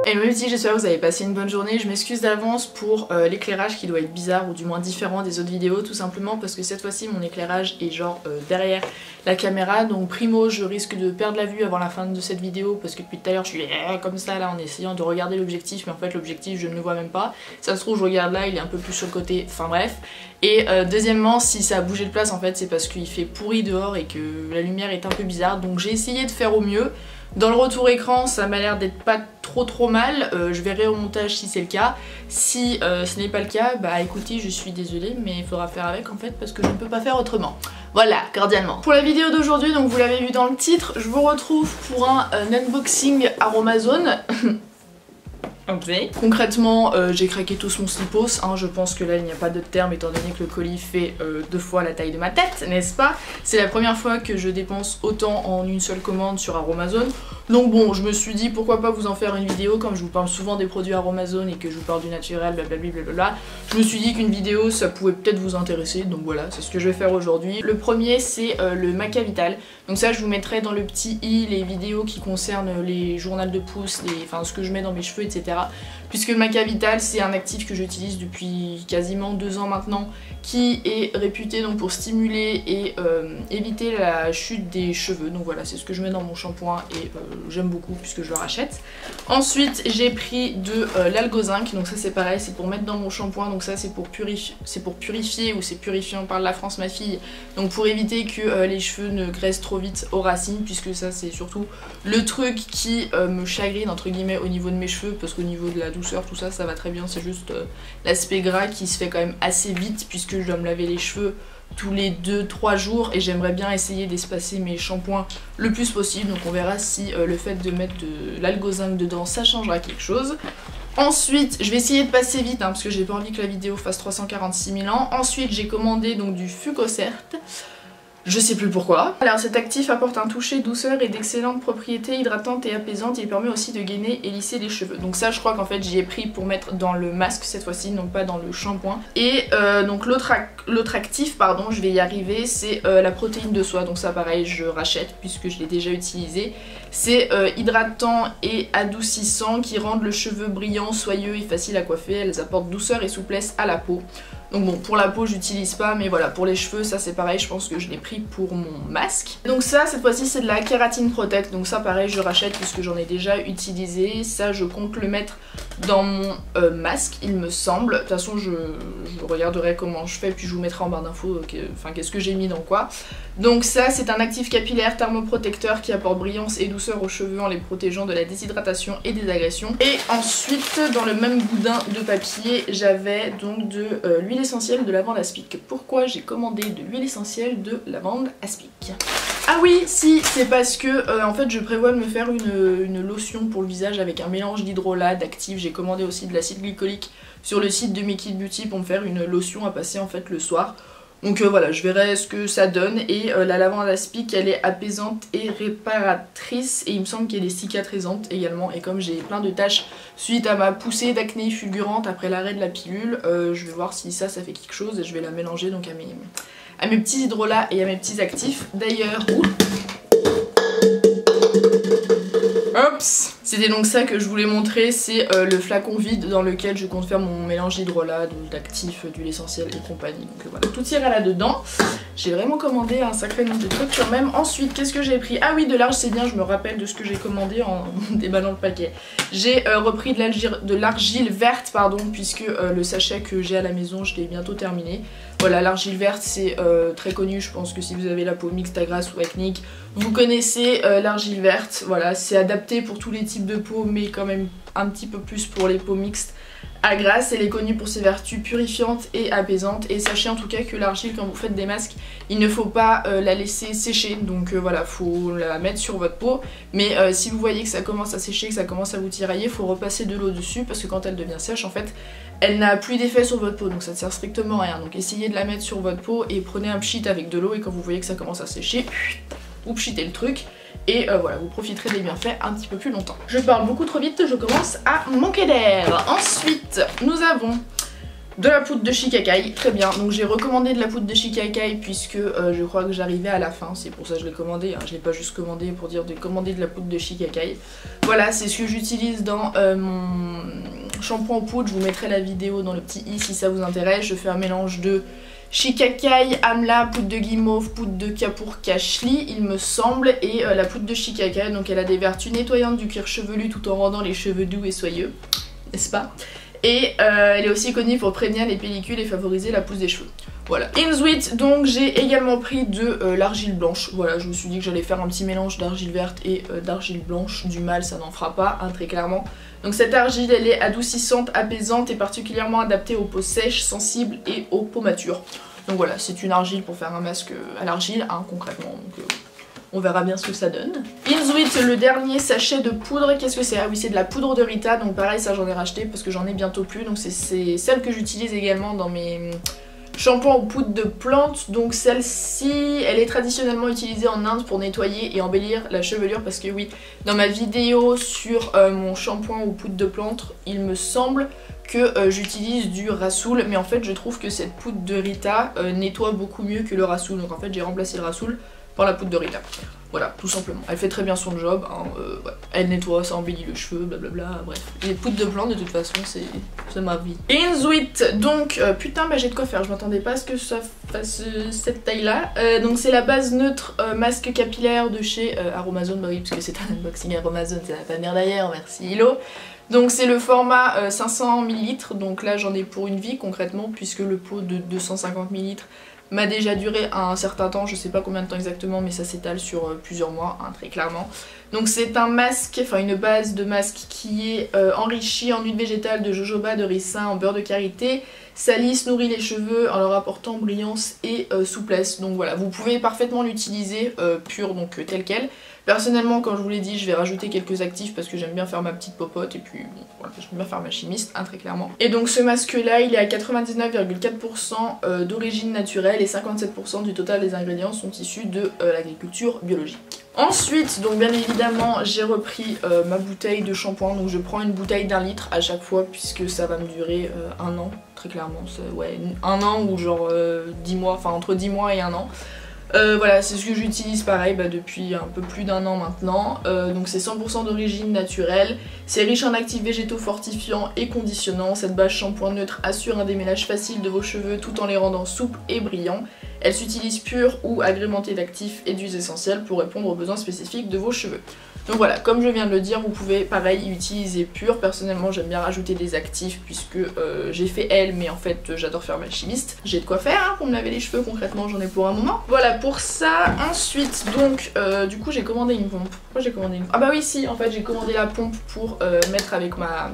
Hello les petits, j'espère que vous avez passé une bonne journée. Je m'excuse d'avance pour l'éclairage qui doit être bizarre ou du moins différent des autres vidéos, tout simplement parce que cette fois-ci mon éclairage est genre derrière la caméra. Donc primo, je risque de perdre la vue avant la fin de cette vidéo parce que depuis tout à l'heure je suis comme ça là en essayant de regarder l'objectif, mais en fait l'objectif je ne le vois même pas. Ça se trouve je regarde là, il est un peu plus sur le côté, enfin bref. Et deuxièmement, si ça a bougé de place en fait c'est parce qu'il fait pourri dehors et que la lumière est un peu bizarre. Donc j'ai essayé de faire au mieux. Dans le retour écran, ça m'a l'air d'être pas trop mal, je verrai au montage si c'est le cas. Si ce n'est pas le cas, bah écoutez, je suis désolée, mais il faudra faire avec en fait parce que je ne peux pas faire autrement. Voilà, cordialement. Pour la vidéo d'aujourd'hui, donc vous l'avez vu dans le titre, je vous retrouve pour un unboxing Aromazone. Okay. Concrètement, j'ai craqué tous mon slipos, hein, je pense que là il n'y a pas d'autre terme étant donné que le colis fait 2 fois la taille de ma tête, n'est-ce pas? C'est la première fois que je dépense autant en une seule commande sur Aromazone. Donc bon, je me suis dit pourquoi pas vous en faire une vidéo, comme je vous parle souvent des produits Aromazone et que je vous parle du naturel, blablabla. Je me suis dit qu'une vidéo ça pouvait peut-être vous intéresser, donc voilà, c'est ce que je vais faire aujourd'hui. Le premier c'est le Maca Vital. Donc ça je vous mettrai dans le petit i les vidéos qui concernent les journaux de pouce, enfin ce que je mets dans mes cheveux, etc. Puisque le Maca Vital c'est un actif que j'utilise depuis quasiment 2 ans maintenant, qui est réputé donc pour stimuler et éviter la chute des cheveux. Donc voilà, c'est ce que je mets dans mon shampoing et j'aime beaucoup puisque je le rachète. Ensuite j'ai pris de l'Algozinc, donc ça c'est pareil, c'est pour mettre dans mon shampoing, donc ça c'est pour purifier ou c'est purifiant, par la France ma fille, donc pour éviter que les cheveux ne graissent trop vite aux racines, puisque ça c'est surtout le truc qui me chagrine entre guillemets au niveau de mes cheveux, parce qu'au niveau de la douceur tout ça ça va très bien, c'est juste l'aspect gras qui se fait quand même assez vite puisque je dois me laver les cheveux tous les 2-3 jours et j'aimerais bien essayer d'espacer mes shampoings le plus possible, donc on verra si le fait de mettre de l'Algozinc dedans ça changera quelque chose. Ensuite, je vais essayer de passer vite hein, parce que j'ai pas envie que la vidéo fasse 346 000 ans. Ensuite, j'ai commandé donc du Fucocert. Je sais plus pourquoi. Alors cet actif apporte un toucher douceur et d'excellentes propriétés hydratantes et apaisantes. Il permet aussi de gainer et lisser les cheveux. Donc ça je crois qu'en fait j'y ai pris pour mettre dans le masque cette fois-ci, non pas dans le shampoing. Et donc l'autre actif, pardon, je vais y arriver, c'est la protéine de soie. Donc ça pareil je rachète puisque je l'ai déjà utilisé. C'est hydratant et adoucissant qui rendent le cheveu brillant, soyeux et facile à coiffer. Elles apportent douceur et souplesse à la peau. Donc bon, pour la peau j'utilise pas, mais voilà, pour les cheveux ça c'est pareil, je pense que je l'ai pris pour mon masque. Donc ça cette fois-ci c'est de la Kératine Protect, donc ça pareil je rachète puisque j'en ai déjà utilisé. Ça je compte le mettre dans mon masque il me semble. De toute façon je regarderai comment je fais puis je vous mettrai en barre d'infos qu'est-ce que j'ai mis dans quoi. Donc ça c'est un actif capillaire thermoprotecteur qui apporte brillance et douceur aux cheveux en les protégeant de la déshydratation et des agressions. Et ensuite dans le même boudin de papier j'avais donc de l'huile essentielle de lavande aspic. Pourquoi j'ai commandé de l'huile essentielle de lavande aspic? Ah oui, si, c'est parce que en fait je prévois de me faire une lotion pour le visage avec un mélange d'hydrolat, d'actifs. J'ai commandé aussi de l'acide glycolique sur le site de Make It Beauty pour me faire une lotion à passer en fait le soir. Donc voilà, je verrai ce que ça donne. Et la lavande aspic elle est apaisante et réparatrice et il me semble qu'elle est cicatrisante également. Et comme j'ai plein de taches suite à ma poussée d'acné fulgurante après l'arrêt de la pilule, je vais voir si ça fait quelque chose et je vais la mélanger donc à mes petits hydrolats et à mes petits actifs. D'ailleurs, Oups, c'était donc ça que je voulais montrer, c'est le flacon vide dans lequel je compte faire mon mélange d'hydrolat, d'actifs, d'huile essentielle et compagnie. Donc voilà, tout ira là-dedans. J'ai vraiment commandé un sacré nombre de trucs quand même. Ensuite, qu'est-ce que j'ai pris? Ah oui, de l'argile, c'est bien, je me rappelle de ce que j'ai commandé en déballant le paquet. J'ai repris de l'argile verte, pardon, puisque le sachet que j'ai à la maison, je l'ai bientôt terminé. Voilà, l'argile verte c'est très connu, je pense que si vous avez la peau mixte à grasse ou acnéique, vous connaissez l'argile verte. Voilà, c'est adapté pour tous les types de peau, mais quand même un petit peu plus pour les peaux mixtes à grasse. Elle est connue pour ses vertus purifiantes et apaisantes. Et sachez en tout cas que l'argile, quand vous faites des masques, il ne faut pas la laisser sécher. Donc voilà, faut la mettre sur votre peau. Mais si vous voyez que ça commence à sécher, que ça commence à vous tirailler, il faut repasser de l'eau dessus parce que quand elle devient sèche, en fait, elle n'a plus d'effet sur votre peau. Donc ça ne sert strictement à rien. Donc essayez de la mettre sur votre peau et prenez un pchit avec de l'eau. Et quand vous voyez que ça commence à sécher, vous pchitez le truc. Et voilà, vous profiterez des bienfaits un petit peu plus longtemps. Je parle beaucoup trop vite, je commence à manquer d'air. Ensuite, nous avons De la poudre de Shikakai, très bien. Donc j'ai recommandé de la poudre de Shikakai puisque je crois que j'arrivais à la fin. C'est pour ça que je l'ai commandé, hein. Je l'ai pas juste commandé pour dire de commander de la poudre de Shikakai. Voilà, c'est ce que j'utilise dans mon shampoing aux poudres. Je vous mettrai la vidéo dans le petit i si ça vous intéresse. Je fais un mélange de Shikakai, Amla, poudre de guimauve, poudre de Kapoor Kashli, il me semble, et la poudre de Shikakai. Donc elle a des vertus nettoyantes du cuir chevelu tout en rendant les cheveux doux et soyeux, n'est-ce pas? Et elle est aussi connue pour prévenir les pellicules et favoriser la pousse des cheveux. Voilà. Inzuit, donc j'ai également pris de l'argile blanche. Voilà, je me suis dit que j'allais faire un petit mélange d'argile verte et d'argile blanche. Du mal, ça n'en fera pas, hein, très clairement. Donc cette argile, elle est adoucissante, apaisante et particulièrement adaptée aux peaux sèches, sensibles et aux peaux matures. Donc voilà, c'est une argile pour faire un masque à l'argile, hein, concrètement. Donc, on verra bien ce que ça donne. Inzuit, le dernier sachet de poudre, qu'est-ce que c'est? Ah oui, c'est de la poudre de Rita, donc pareil, ça j'en ai racheté parce que j'en ai bientôt plus. Donc c'est celle que j'utilise également dans mes shampoings aux poudres de plantes. Donc celle-ci, elle est traditionnellement utilisée en Inde pour nettoyer et embellir la chevelure. Parce que oui, dans ma vidéo sur mon shampoing aux poudres de plantes, il me semble que j'utilise du Rasoul. Mais en fait, je trouve que cette poudre de Rita nettoie beaucoup mieux que le Rasoul. Donc en fait, j'ai remplacé le Rasoul par la poudre de Rita. Voilà, tout simplement. Elle fait très bien son job, hein, ouais. Elle nettoie, ça embellit le cheveu, blablabla, bref. Les poudres de plantes, de toute façon, c'est ma vie. Inzuit, donc, putain, bah j'ai de quoi faire. Je m'attendais pas à ce que ça fasse cette taille-là. Donc c'est la base neutre masque capillaire de chez Aromazone, bah oui, parce que c'est un unboxing Aromazone, ça va pas venir d'ailleurs, merci Hilo. Donc c'est le format 500 ml, donc là j'en ai pour une vie concrètement, puisque le pot de 250 ml m'a déjà duré un certain temps, je sais pas combien de temps exactement, mais ça s'étale sur plusieurs mois, hein, très clairement. Donc c'est un masque, enfin une base de masque qui est enrichie en huile végétale de jojoba, de ricin, en beurre de karité. Ça lisse, nourrit les cheveux en leur apportant brillance et souplesse. Donc voilà, vous pouvez parfaitement l'utiliser pur, donc tel quel. Personnellement, comme je vous l'ai dit, je vais rajouter quelques actifs parce que j'aime bien faire ma petite popote et puis bon, voilà, j'aime bien faire ma chimiste, hein, très clairement. Et donc ce masque là, il est à 99,4% d'origine naturelle et 57% du total des ingrédients sont issus de l'agriculture biologique. Ensuite, donc bien évidemment, j'ai repris ma bouteille de shampoing, donc je prends une bouteille d'1 litre à chaque fois puisque ça va me durer un an, très clairement, ouais, un an ou genre 10 mois, enfin entre 10 mois et un an. Voilà, c'est ce que j'utilise pareil depuis un peu plus d'un an maintenant. Donc c'est 100% d'origine naturelle. C'est riche en actifs végétaux fortifiants et conditionnants. Cette base shampoing neutre assure un démêlage facile de vos cheveux tout en les rendant souples et brillants. Elle s'utilise pure ou agrémentée d'actifs et d'huiles essentielles pour répondre aux besoins spécifiques de vos cheveux. Donc voilà, comme je viens de le dire, vous pouvez pareil utiliser pur. Personnellement j'aime bien rajouter des actifs puisque j'ai fait elle, mais en fait j'adore faire ma chimiste. J'ai de quoi faire hein, pour me laver les cheveux, concrètement j'en ai pour un moment. Voilà pour ça. Ensuite donc du coup j'ai commandé une pompe. Pourquoi j'ai commandé une pompe? Ah bah oui si, en fait j'ai commandé la pompe pour mettre avec ma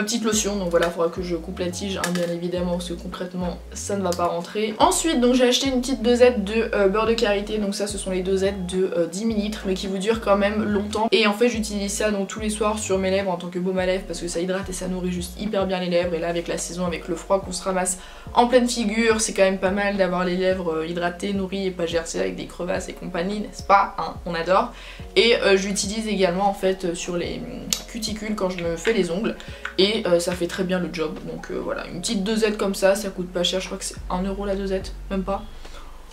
petite lotion, donc voilà, il faudra que je coupe la tige, hein, bien évidemment, parce que concrètement ça ne va pas rentrer. Ensuite, donc j'ai acheté une petite dosette de beurre de karité, donc ça ce sont les dosettes de 10 ml, mais qui vous durent quand même longtemps. Et en fait j'utilise ça donc tous les soirs sur mes lèvres en tant que baume à lèvres, parce que ça hydrate et ça nourrit juste hyper bien les lèvres. Et là avec la saison, avec le froid qu'on se ramasse en pleine figure, c'est quand même pas mal d'avoir les lèvres hydratées, nourries et pas gercées avec des crevasses et compagnie, n'est-ce pas, hein, on adore. Et j'utilise également en fait sur les cuticules quand je me fais les ongles. Et ça fait très bien le job, donc voilà, une petite dosette comme ça coûte pas cher, je crois que c'est 1 € la dosette, même pas.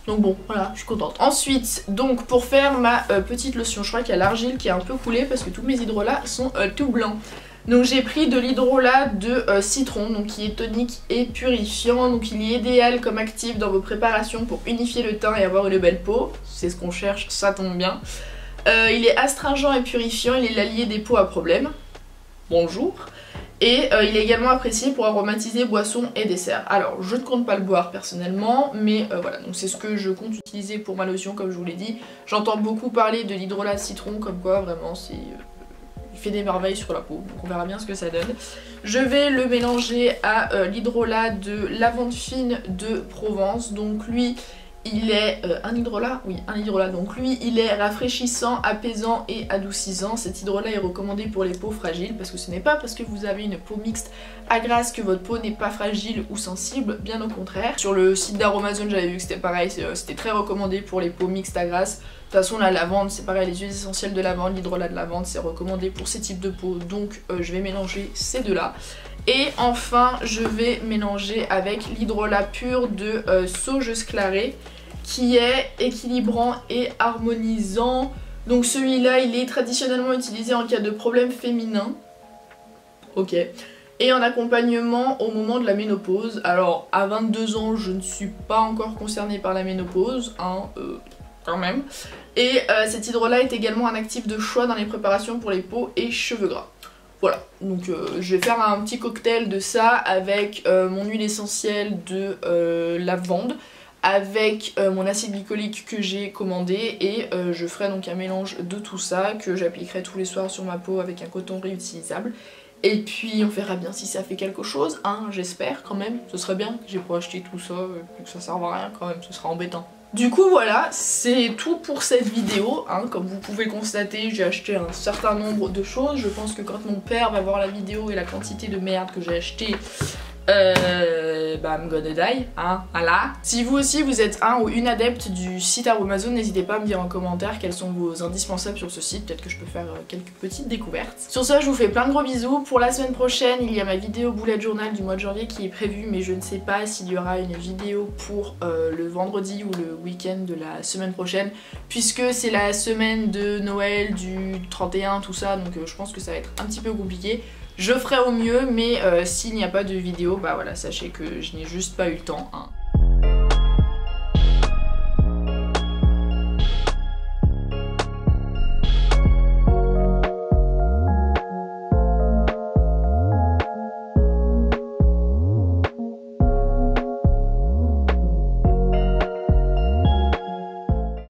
Donc bon, voilà, je suis contente. Ensuite, donc pour faire ma petite lotion, je crois qu'il y a l'argile qui est un peu coulée parce que tous mes hydrolats sont tout blancs. Donc j'ai pris de l'hydrolat de citron, donc qui est tonique et purifiant, donc il est idéal comme actif dans vos préparations pour unifier le teint et avoir une belle peau, c'est ce qu'on cherche, ça tombe bien. Il est astringent et purifiant, il est l'allié des peaux à problème. Bonjour. Et il est également apprécié pour aromatiser boissons et desserts. Alors je ne compte pas le boire personnellement, mais voilà, donc c'est ce que je compte utiliser pour ma lotion comme je vous l'ai dit. J'entends beaucoup parler de l'hydrolat de citron, comme quoi vraiment c'est... il fait des merveilles sur la peau, donc on verra bien ce que ça donne. Je vais le mélanger à l'hydrolat de lavande fine de Provence, donc lui... il est un hydrolat, oui un hydrolat, donc lui il est rafraîchissant, apaisant et adoucissant. Cet hydrolat est recommandé pour les peaux fragiles parce que ce n'est pas parce que vous avez une peau mixte à grasse que votre peau n'est pas fragile ou sensible, bien au contraire. Sur le site d'Aromazone j'avais vu que c'était pareil, c'était très recommandé pour les peaux mixtes à grasse. De toute façon la lavande c'est pareil, les huiles essentielles de lavande, l'hydrolat de lavande c'est recommandé pour ces types de peau, donc je vais mélanger ces deux là. Et enfin je vais mélanger avec l'hydrolat pur de sauge clarée qui est équilibrant et harmonisant. Donc celui-là il est traditionnellement utilisé en cas de problème féminin. Ok. Et en accompagnement au moment de la ménopause. Alors à 22 ans je ne suis pas encore concernée par la ménopause, hein, quand même. Et cet hydrolat est également un actif de choix dans les préparations pour les peaux et cheveux gras. Voilà, donc je vais faire un petit cocktail de ça avec mon huile essentielle de lavande, avec mon acide glycolique que j'ai commandé et je ferai donc un mélange de tout ça que j'appliquerai tous les soirs sur ma peau avec un coton réutilisable. Et puis on verra bien si ça fait quelque chose, hein, j'espère quand même. Ce serait bien que j'ai pas acheté tout ça et que ça serve à rien quand même, ce sera embêtant. Du coup voilà, c'est tout pour cette vidéo, hein. Comme vous pouvez constater, j'ai acheté un certain nombre de choses. Je pense que quand mon père va voir la vidéo et la quantité de merde que j'ai acheté, bah I'm gonna die, hein, voilà. Si vous aussi vous êtes un ou une adepte du site Aromazone, n'hésitez pas à me dire en commentaire quels sont vos indispensables sur ce site, peut-être que je peux faire quelques petites découvertes. Sur ce, je vous fais plein de gros bisous. Pour la semaine prochaine, il y a ma vidéo bullet journal du mois de janvier qui est prévue, mais je ne sais pas s'il y aura une vidéo pour le vendredi ou le week-end de la semaine prochaine, puisque c'est la semaine de Noël, du 31, tout ça, donc je pense que ça va être un petit peu compliqué. Je ferai au mieux, mais s'il n'y a pas de vidéo, bah voilà, sachez que je n'ai juste pas eu le temps, hein.